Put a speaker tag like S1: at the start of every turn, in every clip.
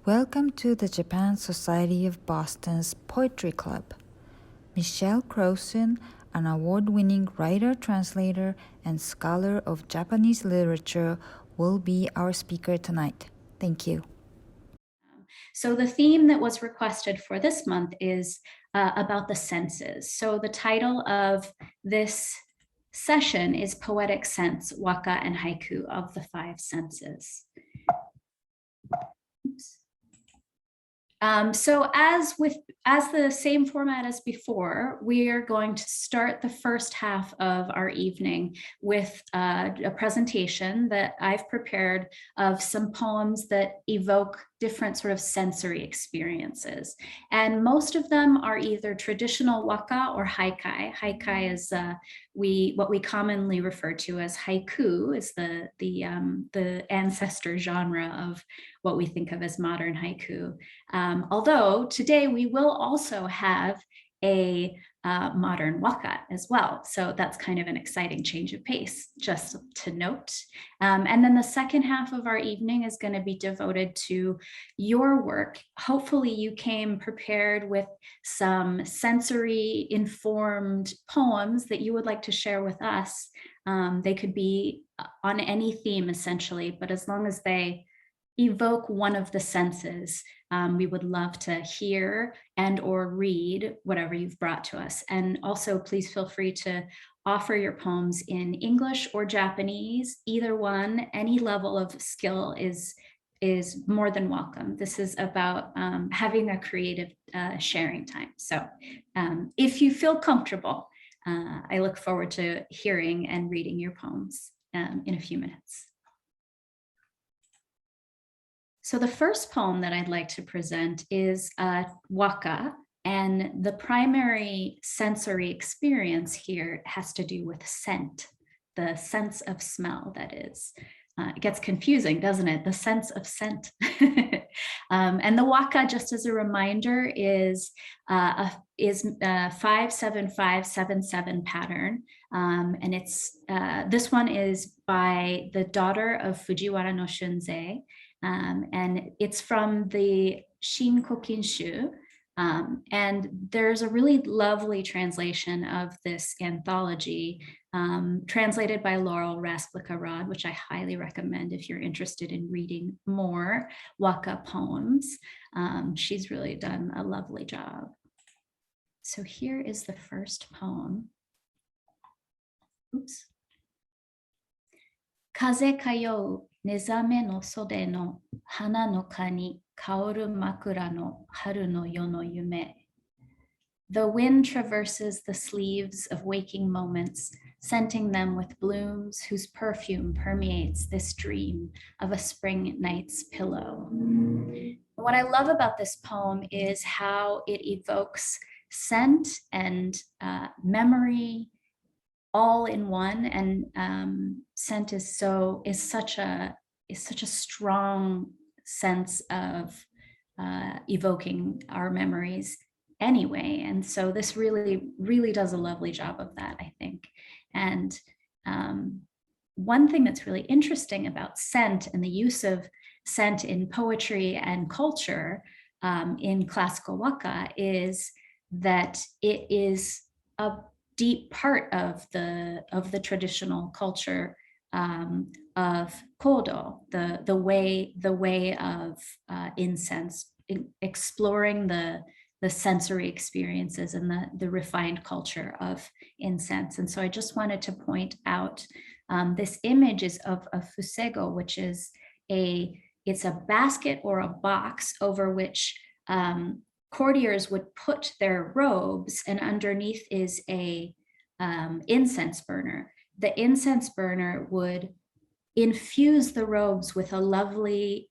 S1: Welcome to the Japan Society of Boston's Poetry Club. Michelle Crowson, an award-winning writer, translator, and scholar of Japanese literature, will be our speaker tonight. Thank you.
S2: So the theme that was requested for this month is about the senses. So the title of this session is Poetic Sense, Waka and Haiku of the Five Senses. Oops. So as the same format as before, we are going to start the first half of our evening with a presentation that I've prepared of some poems that evoke different sort of sensory experiences. And most of them are either traditional waka or haikai. Haikai is what we commonly refer to as haiku, is the ancestor genre of what we think of as modern haiku. Although today we will also have a modern waka as well. So that's kind of an exciting change of pace, just to note. And then the second half of our evening is going to be devoted to your work. Hopefully you came prepared with some sensory informed poems that you would like to share with us. They could be on any theme essentially, but as long as they evoke one of the senses, we would love to hear and or read whatever you've brought to us. And also please feel free to offer your poems in English or Japanese. Either one, any level of skill is more than welcome. This is about having a creative sharing time. So if you feel comfortable, I look forward to hearing and reading your poems in a few minutes. So the first poem that I'd like to present is Waka, and the primary sensory experience here has to do with scent, the sense of smell, that is. It gets confusing, doesn't it? The sense of scent. And the Waka, just as a reminder, is a 5-7-5-7-7 pattern. And this one is by the daughter of Fujiwara no Shunzei. And it's from the Shinkokinshu. And there's a really lovely translation of this anthology translated by Laurel Rasplica-Rod, which I highly recommend if you're interested in reading more Waka poems. She's really done a lovely job. So here is the first poem. Oops. Kaze kayou nezame no sode no hana no ka ni kaoru makura no haru no yo no yume. The wind traverses the sleeves of waking moments, scenting them with blooms whose perfume permeates this dream of a spring night's pillow. What I love about this poem is how it evokes scent and memory all in one, and scent is such a strong sense of evoking our memories anyway. And so this really does a lovely job of that, I think. And one thing that's really interesting about scent and the use of scent in poetry and culture in classical waka is that it is a deep part of the traditional culture of kodo, the way of incense, exploring the sensory experiences and the refined culture of incense. And so I just wanted to point out this image is of a fusego, which is it's a basket or a box over which courtiers would put their robes, and underneath is a incense burner. The incense burner would infuse the robes with a lovely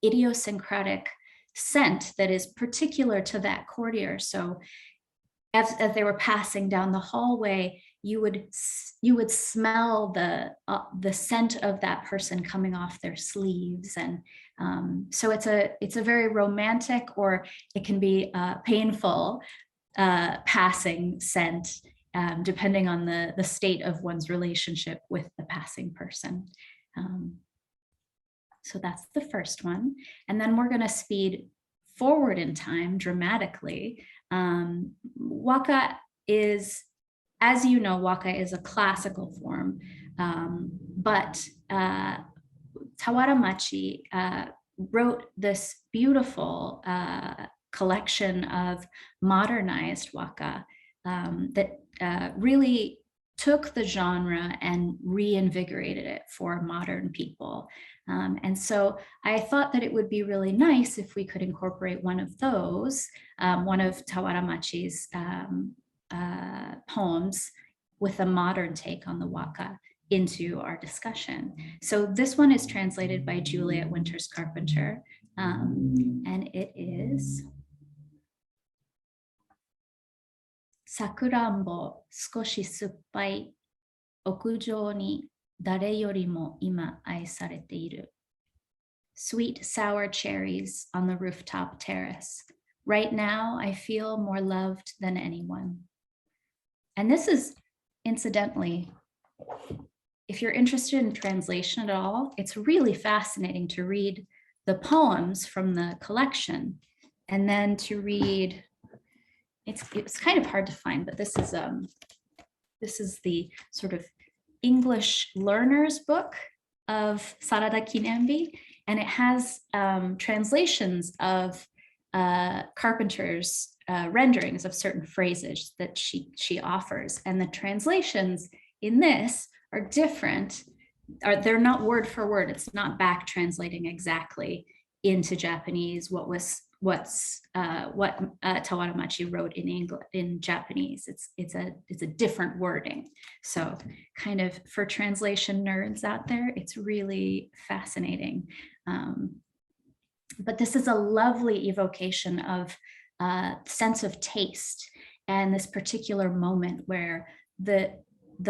S2: idiosyncratic scent that is particular to that courtier. So as they were passing down the hallway, you would smell the scent of that person coming off their sleeves. And so it's a very romantic, or it can be painful passing scent, depending on the state of one's relationship with the passing person. So that's the first one. And then we're going to speed forward in time dramatically. Waka is, as you know, Waka is a classical form, but Tawaramachi wrote this beautiful collection of modernized Waka that really took the genre and reinvigorated it for modern people. And so I thought that it would be really nice if we could incorporate one of those, one of Tawaramachi's poems with a modern take on the Waka into our discussion. So this one is translated by Juliet Winters Carpenter, and it is Sakurambo, skoshi suppai, okujou ni dare yorimo ima aisarete iru. Sweet sour cherries on the rooftop terrace. Right now, I feel more loved than anyone. And this is, incidentally, if you're interested in translation at all, it's really fascinating to read the poems from the collection and then to read, it's kind of hard to find, but this is the sort of English learner's book of Sarada Kinembi, and it has translations of Carpenter's renderings of certain phrases that she offers. And the translations in this are different, they're not word for word. It's not back translating exactly into Japanese what Tawaramachi wrote in Japanese. It's a different wording. So kind of for translation nerds out there, it's really fascinating. But this is a lovely evocation of sense of taste and this particular moment where the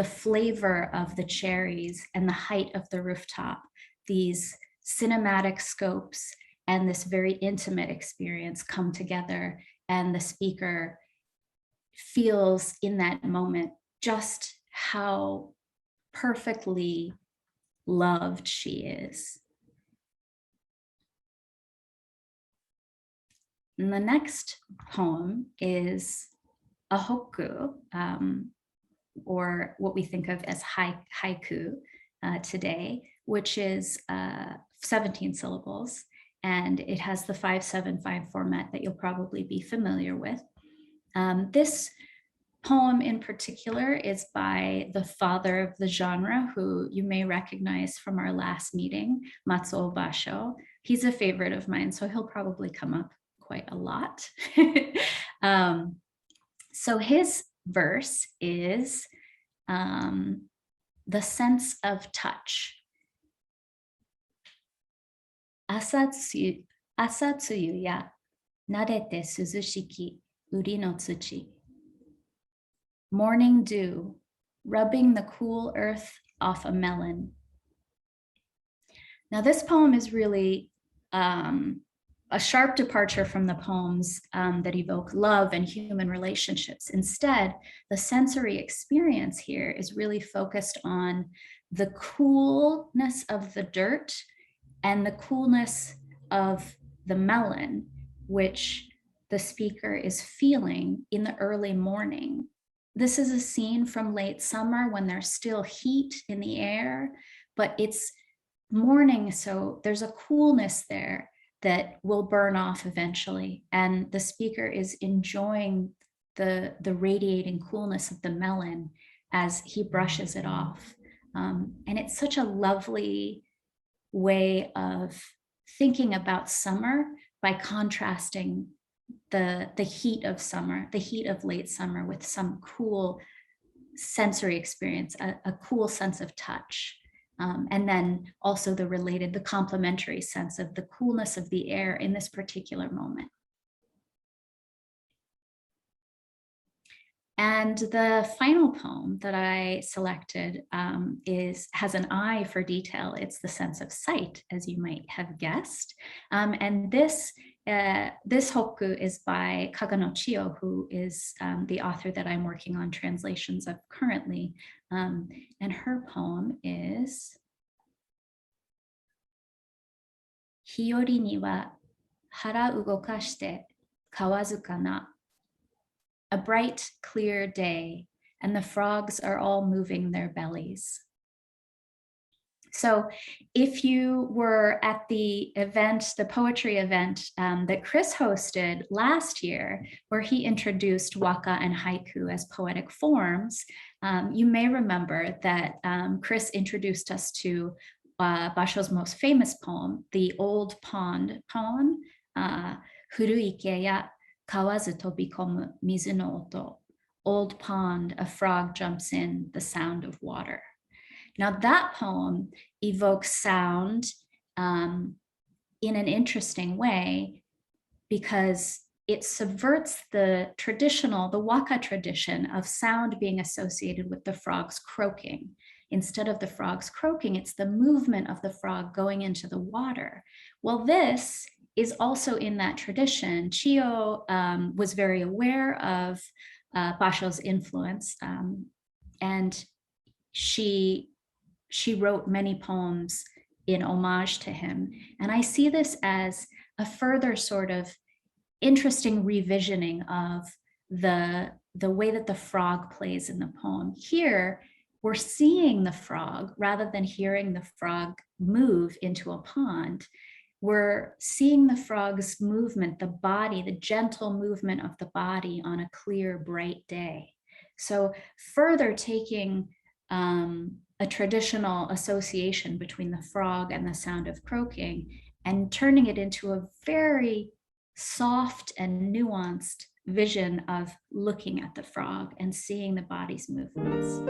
S2: flavor of the cherries and the height of the rooftop, these cinematic scopes and this very intimate experience come together, and the speaker feels in that moment just how perfectly loved she is. And the next poem is a hokku, or what we think of as haiku today, which is 17 syllables. And it has the 5-7-5 format that you'll probably be familiar with. This poem in particular is by the father of the genre, who you may recognize from our last meeting, Matsuo Basho. He's a favorite of mine, so he'll probably come up quite a lot. So his verse is the sense of touch. Asatsuyu ya narete suzushiki uri no tsuchi. Morning dew, rubbing the cool earth off a melon. Now this poem is really a sharp departure from the poems that evoke love and human relationships. Instead, the sensory experience here is really focused on the coolness of the dirt and the coolness of the melon, which the speaker is feeling in the early morning. This is a scene from late summer when there's still heat in the air, but it's morning, so there's a coolness there that will burn off eventually. And the speaker is enjoying the radiating coolness of the melon as he brushes it off. And it's such a lovely way of thinking about summer by contrasting the heat of summer, the heat of late summer, with some cool sensory experience, a cool sense of touch. And then also the complementary sense of the coolness of the air in this particular moment. And the final poem that I selected has an eye for detail. It's the sense of sight, as you might have guessed. And this hokku is by Kagano Chiyo, who is the author that I'm working on translations of currently. And her poem is Hiyori ni wa hara ugokashite Kawasukana. A bright, clear day, and the frogs are all moving their bellies. So if you were at the event, the poetry event that Chris hosted last year, where he introduced Waka and Haiku as poetic forms, you may remember that Chris introduced us to Basho's most famous poem, the Old Pond poem, Furu ike ya kawazu tobikomu mizu no oto. Old pond, a frog jumps in, the sound of water. Now that poem evokes sound in an interesting way because it subverts the Waka tradition of sound being associated with the frogs croaking. Instead of the frogs croaking, it's the movement of the frog going into the water. Well, this is also in that tradition. Chiyo was very aware of Basho's influence, and she wrote many poems in homage to him. And I see this as a further sort of interesting revisioning of the way that the frog plays in the poem. Here, we're seeing the frog rather than hearing the frog move into a pond. We're seeing the frog's movement, the body, the gentle movement of the body on a clear, bright day. So further taking a traditional association between the frog and the sound of croaking and turning it into a very soft and nuanced vision of looking at the frog and seeing the body's movements.